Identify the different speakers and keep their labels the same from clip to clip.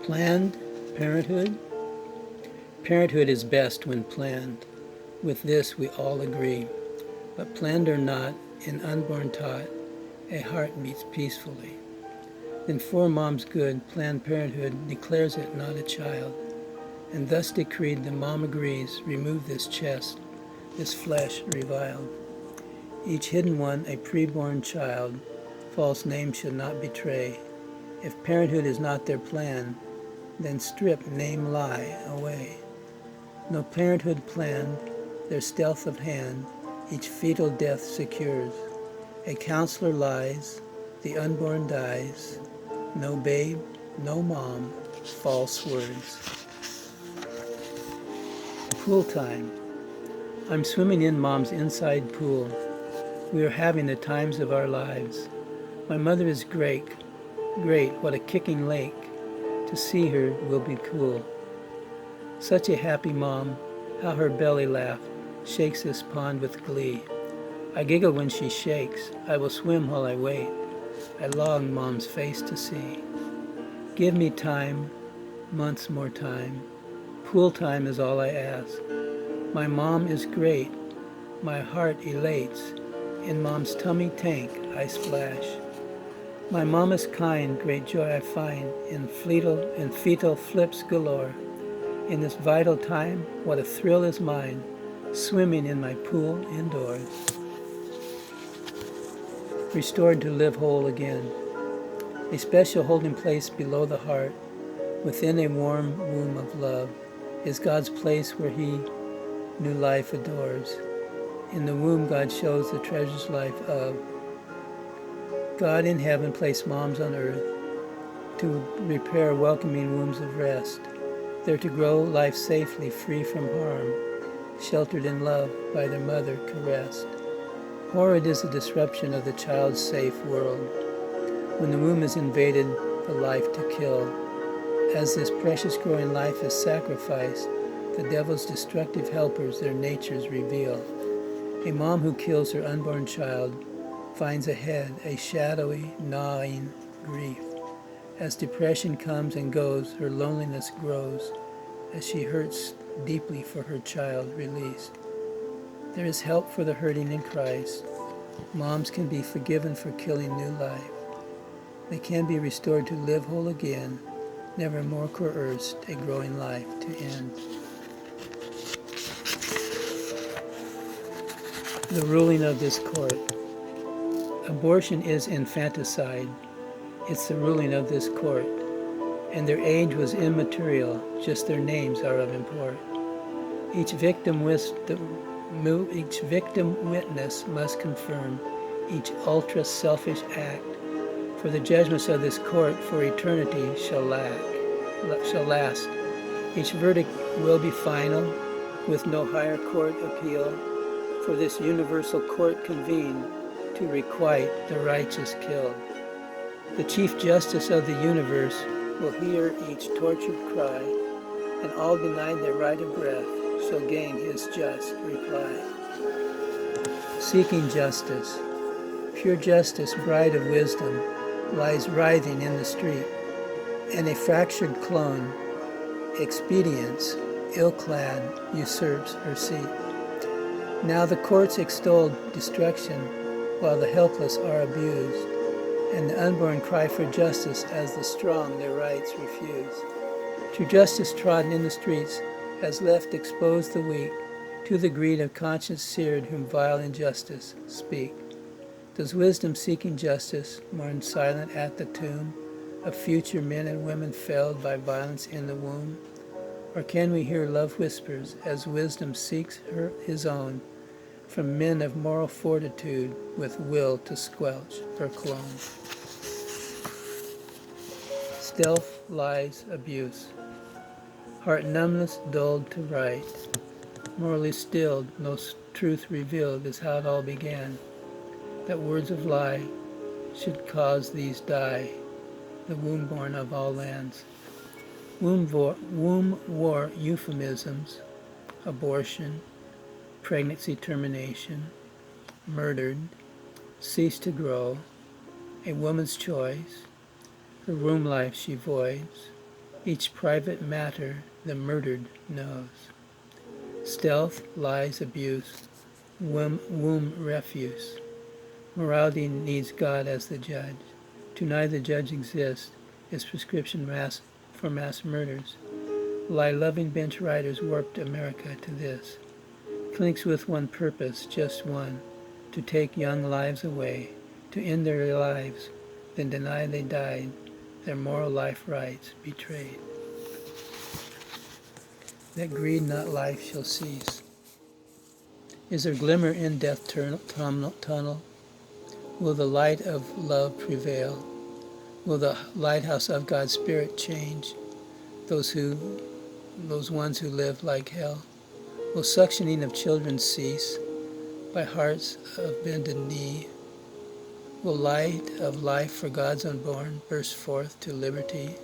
Speaker 1: Planned parenthood? Parenthood is best when planned. With this we all agree. But planned or not, in unborn tot, a heart beats peacefully. Then for mom's good, Planned Parenthood declares it not a child, and thus decreed the mom agrees, remove this chest, this flesh reviled. Each hidden one a preborn child, false name should not betray. If parenthood is not their plan, then strip name lie away. No parenthood planned, their stealth of hand, each fetal death secures. A counselor lies, the unborn dies, no babe, no mom, false words. Pool time. I'm swimming in mom's inside pool. We are having the times of our lives. My mother is great, what a kicking lake. To see her will be cool. Such a happy mom, how her belly laugh shakes this pond with glee. I giggle when she shakes, I will swim while I wait. I long mom's face to see. Give me time, months more time. Pool time is all I ask. My mom is great, my heart elates. In mom's tummy tank I splash. My mom is kind, great joy I find in fetal flips galore. In this vital time, what a thrill is mine, swimming in my pool indoors. Restored to live whole again. A special holding place below the heart, within a warm womb of love, is God's place where he new life adores. In the womb God shows the treasures life of. God in heaven placed moms on earth to repair welcoming wombs of rest, there to grow life safely, free from harm, sheltered in love by their mother caressed. Horrid is the disruption of the child's safe world, when the womb is invaded for life to kill. As this precious growing life is sacrificed, the devil's destructive helpers their natures reveal. A mom who kills her unborn child finds ahead a shadowy, gnawing grief. As depression comes and goes, her loneliness grows, as she hurts deeply for her child released. There is help for the hurting in Christ. Moms can be forgiven for killing new life. They can be restored to live whole again, never more coerced a growing life to end. The ruling of this court. Abortion is infanticide. It's the ruling of this court. And their age was immaterial, just their names are of import. Each victim witness must confirm each ultra-selfish act, for the judgments of this court for eternity shall last. Each verdict will be final, with no higher court appeal, for this universal court convened to requite the righteous killed. The Chief Justice of the universe will hear each tortured cry, and all denied their right of breath shall gain his just reply. Seeking justice. Pure justice, bride of wisdom, lies writhing in the street, and a fractured clone, expedience, ill-clad, usurps her seat. Now the courts extol destruction, while the helpless are abused, and the unborn cry for justice as the strong their rights refuse. True justice trodden in the streets has left exposed the weak to the greed of conscience seared whom vile injustice speak. Does wisdom seeking justice mourn silent at the tomb of future men and women felled by violence in the womb? Or can we hear love whispers as wisdom seeks his own from men of moral fortitude with will to squelch her clone? Stealth, lies, abuse. Heart numbness dulled to right. Morally stilled, no truth revealed is how it all began. That words of lie should cause these die, the womb-born of all lands. Womb war euphemisms, abortion, pregnancy termination, murdered, cease to grow, a woman's choice, Her womb life she voids. Each private matter the murdered knows. Stealth, lies, abuse, womb refuse. Morality needs God as the judge. To neither judge exists is prescription for mass murders. Lie-loving bench riders warped America to this. Clinics with one purpose, just one, to take young lives away, to end their lives, then deny they died, their moral life rights betrayed. That greed, not life, shall cease. Is there glimmer in death tunnel? Will the light of love prevail? Will the lighthouse of God's Spirit change those ones who live like hell? Will suctioning of children cease by hearts of bended knee? Will light of life for God's unborn burst forth to liberty?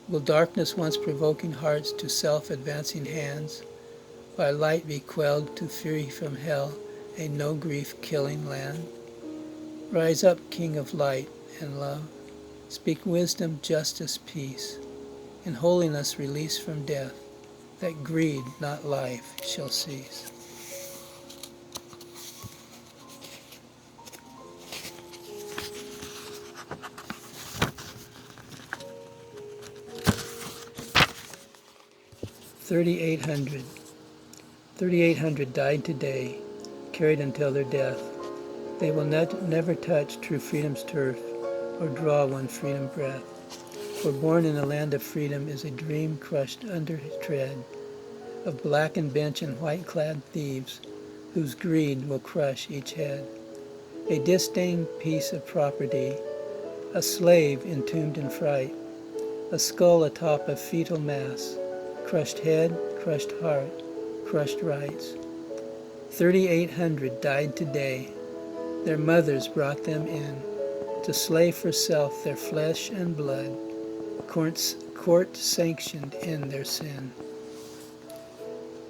Speaker 1: Will darkness once provoking hearts to self-advancing hands by light be quelled to free from hell a no-grief killing land? Rise up, King of light and love. Speak wisdom, justice, peace. In holiness release from death, that greed, not life, shall cease. $3,800 died today, carried until their death. They will never touch true freedom's turf or draw one freedom breath. For born in a land of freedom is a dream crushed under tread of blackened bench and white-clad thieves whose greed will crush each head. A disdained piece of property, a slave entombed in fright, a skull atop a fetal mass, crushed head, crushed heart, crushed rights. 3,800 died today. Their mothers brought them in to slay for self their flesh and blood, court sanctioned in their sin.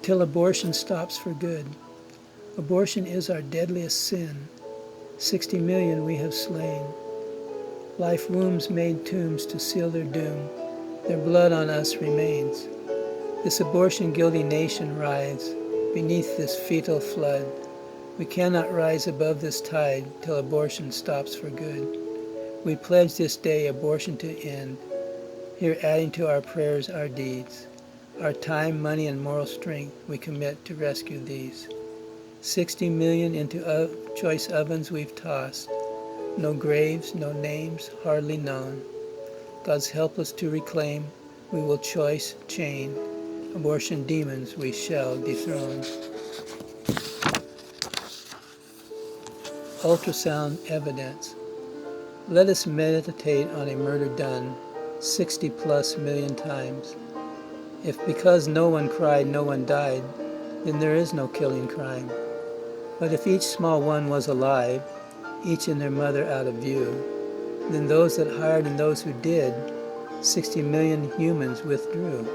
Speaker 1: Till abortion stops for good. Abortion is our deadliest sin. 60 million we have slain. Life wombs made tombs to seal their doom. Their blood on us remains. This abortion-guilty nation rides beneath this fetal flood. We cannot rise above this tide till abortion stops for good. We pledge this day abortion to end, here adding to our prayers our deeds. Our time, money, and moral strength we commit to rescue these. 60 million into choice ovens we've tossed. No graves, no names, hardly known. God's helpless to reclaim, we will choice chain. Abortion demons we shall dethrone. Ultrasound evidence. Let us meditate on a murder done 60 plus million times. If because no one cried, no one died, then there is no killing crime. But if each small one was alive, each and their mother out of view, then those that hired and those who did, 60 million humans withdrew.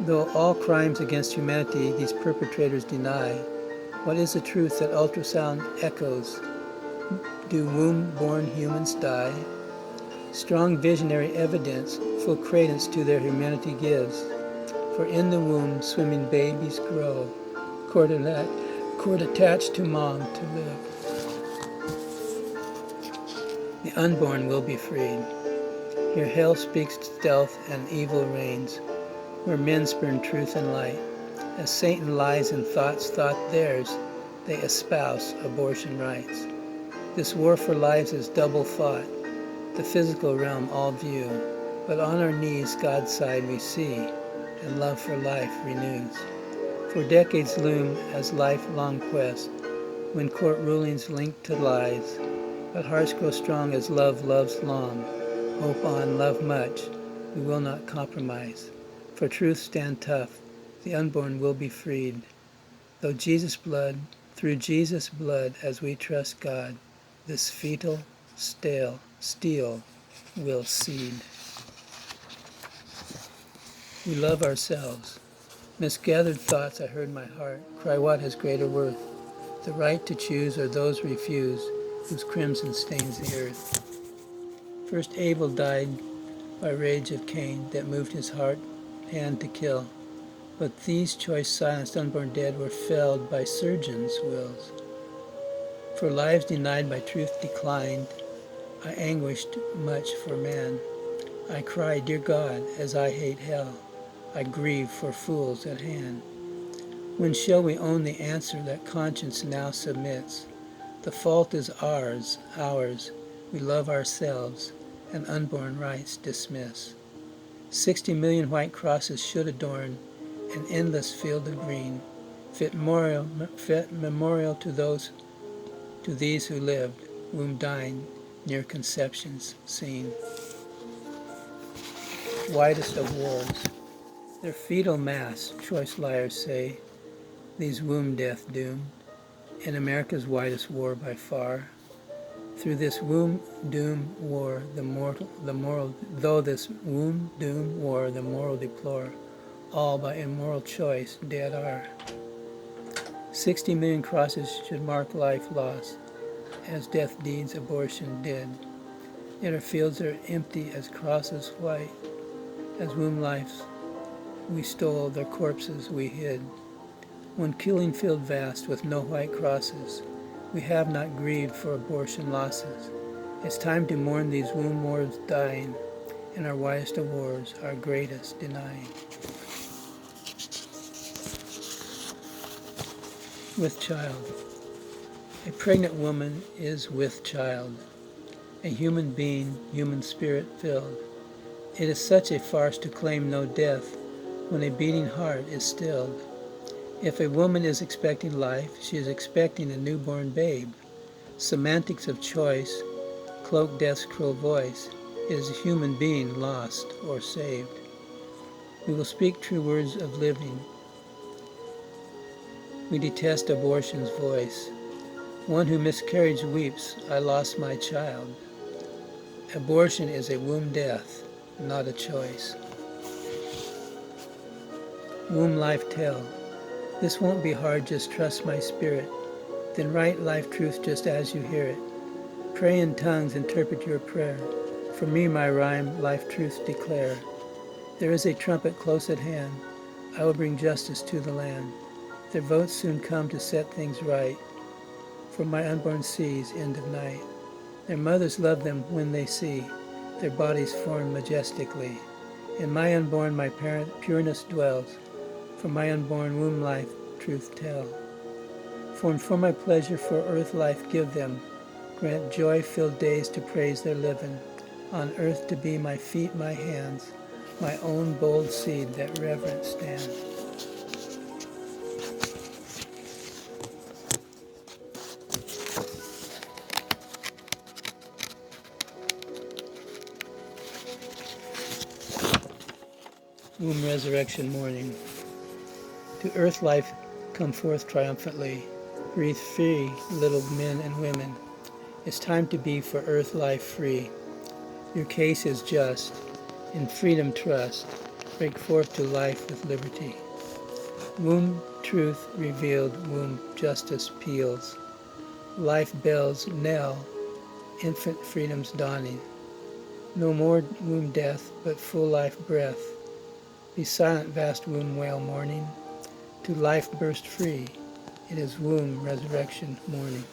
Speaker 1: Though all crimes against humanity these perpetrators deny, what is the truth that ultrasound echoes? Do womb-born humans die? Strong visionary evidence full credence to their humanity gives. For in the womb swimming babies grow, cord attached to mom to live. The unborn will be freed. Here hell speaks stealth and evil reigns, where men spurn truth and light. As Satan lies in thoughts thought theirs, they espouse abortion rights. This war for lives is double fought, the physical realm all view, but on our knees God's side we see, and love for life renews. For decades loom as lifelong quest, when court rulings link to lies, but hearts grow strong as love loves long. Hope on, love much, we will not compromise. For truth stand tough, the unborn will be freed. Through Jesus' blood, as we trust God, this fetal steel will cede. We love ourselves. Misgathered thoughts I heard my heart cry, what has greater worth? The right to choose or those refused, whose crimson stains the earth. First Abel died by rage of Cain that moved his heart hand to kill. But these choice silenced unborn dead were felled by surgeons' wills. For lives denied by truth declined, I anguished much for man. I cry, dear God, as I hate hell, I grieve for fools at hand. When shall we own the answer that conscience now submits? The fault is ours, we love ourselves, and unborn rights dismiss. 60 million white crosses should adorn an endless field of green, fit memorial to these who lived, womb dying, near conceptions seen. Widest of wars, their fetal mass, choice liars say, these womb death doomed, in America's widest war by far. Through this womb doom war, the moral deplore, all by immoral choice dead are. 60 million crosses should mark life lost, as death deeds abortion did. Yet our fields are empty as crosses white, as womb lives we stole, their corpses we hid. One killing field vast with no white crosses, we have not grieved for abortion losses. It's time to mourn these womb wars dying, and our widest of wars, our greatest denying. With child. A pregnant woman is with child, a human being, human spirit filled. It is such a farce to claim no death when a beating heart is stilled. If a woman is expecting life, she is expecting a newborn babe. Semantics of choice cloak death's cruel voice. It is a human being lost or saved. We will speak true words of living. We detest abortion's voice. One who miscarried weeps, I lost my child. Abortion is a womb death, not a choice. Womb life tell. This won't be hard, just trust my spirit. Then write life truth just as you hear it. Pray in tongues, interpret your prayer. For me, my rhyme, life truth declare. There is a trumpet close at hand. I will bring justice to the land. Their votes soon come to set things right. For my unborn seeds, end of night. Their mothers love them when they see their bodies formed majestically. In my unborn, my parent pureness dwells. For my unborn womb life, truth tell. Formed for my pleasure, for earth life give them. Grant joy-filled days to praise their living. On earth to be my feet, my hands, my own bold seed that reverent stand. Womb resurrection morning. To earth life come forth triumphantly. Breathe free, little men and women. It's time to be for earth life free. Your case is just. In freedom trust. Break forth to life with liberty. Womb truth revealed, womb justice peals. Life bells knell, infant freedom's dawning. No more womb death, but full life breath. Be silent, vast womb wail morning. To life burst free, it is womb resurrection morning.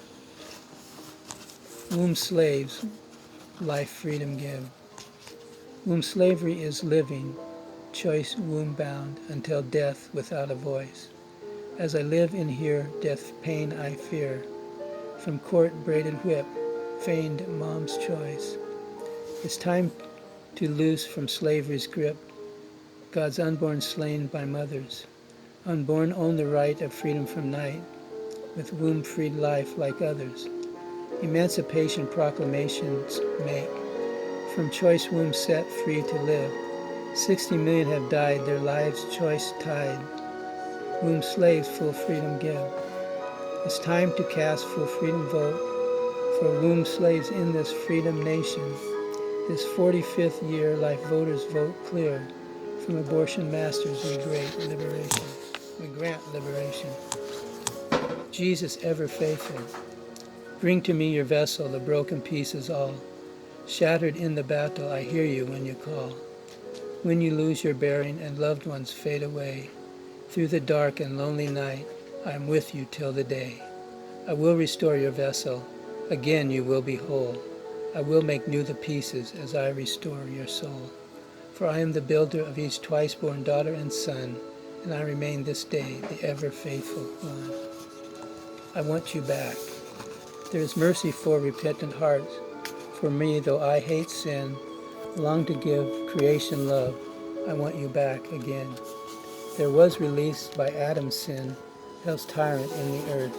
Speaker 1: Womb slaves, life freedom give. Womb slavery is living, choice womb bound, until death without a voice. As I live in here, death pain I fear, from court braided whip, feigned mom's choice. It's time to loose from slavery's grip, God's unborn slain by mothers. Unborn own the right of freedom from night, with womb-freed life like others. Emancipation proclamations make, from choice womb set free to live. 60 million have died, their lives choice tied. Womb slaves full freedom give. It's time to cast full freedom vote for womb slaves in this freedom nation. This 45th year, life voters vote clear. From abortion masters we grant liberation. Jesus ever faithful. Bring to me your vessel, the broken pieces all. Shattered in the battle, I hear you when you call. When you lose your bearing and loved ones fade away, through the dark and lonely night, I am with you till the day. I will restore your vessel. Again you will be whole. I will make new the pieces as I restore your soul. For I am the builder of each twice-born daughter and son, and I remain this day the ever-faithful one. I want you back. There is mercy for repentant hearts. For me, though I hate sin, long to give creation love, I want you back again. There was release by Adam's sin, hell's tyrant in the earth,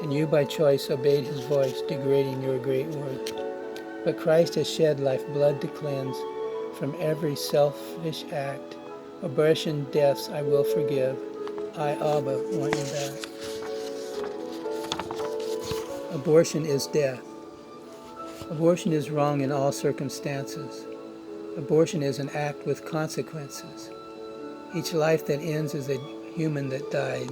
Speaker 1: and you by choice obeyed his voice, degrading your great worth. But Christ has shed life blood to cleanse from every selfish act. Abortion, deaths I will forgive. I, Abba, want you back. Abortion is death. Abortion is wrong in all circumstances. Abortion is an act with consequences. Each life that ends is a human that died.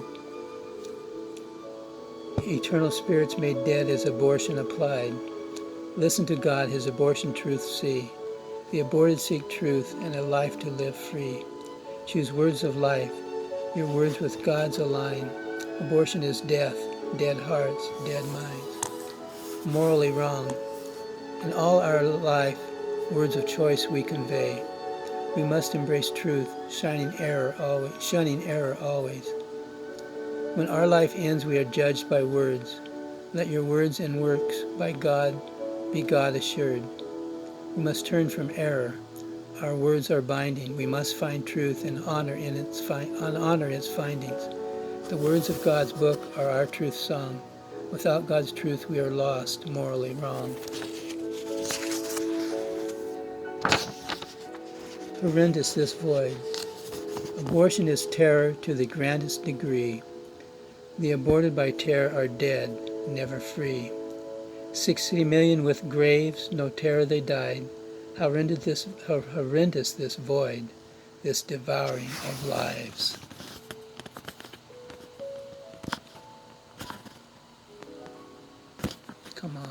Speaker 1: Eternal spirits made dead as abortion applied. Listen to God, his abortion truth see. The aborted seek truth and a life to live free. Choose words of life, your words with God's align. Abortion is death, dead hearts, dead minds. Morally wrong. In all our life, words of choice we convey. We must embrace truth, shunning error always. When our life ends, we are judged by words. Let your words and works by God be God assured. We must turn from error. Our words are binding. We must find truth and honor its findings. The words of God's book are our truth song. Without God's truth, we are lost, morally wrong. Horrendous this void. Abortion is terror to the grandest degree. The aborted by terror are dead, never free. 60 million with graves, no terror they died. How horrendous this void, this devouring of lives. Come on.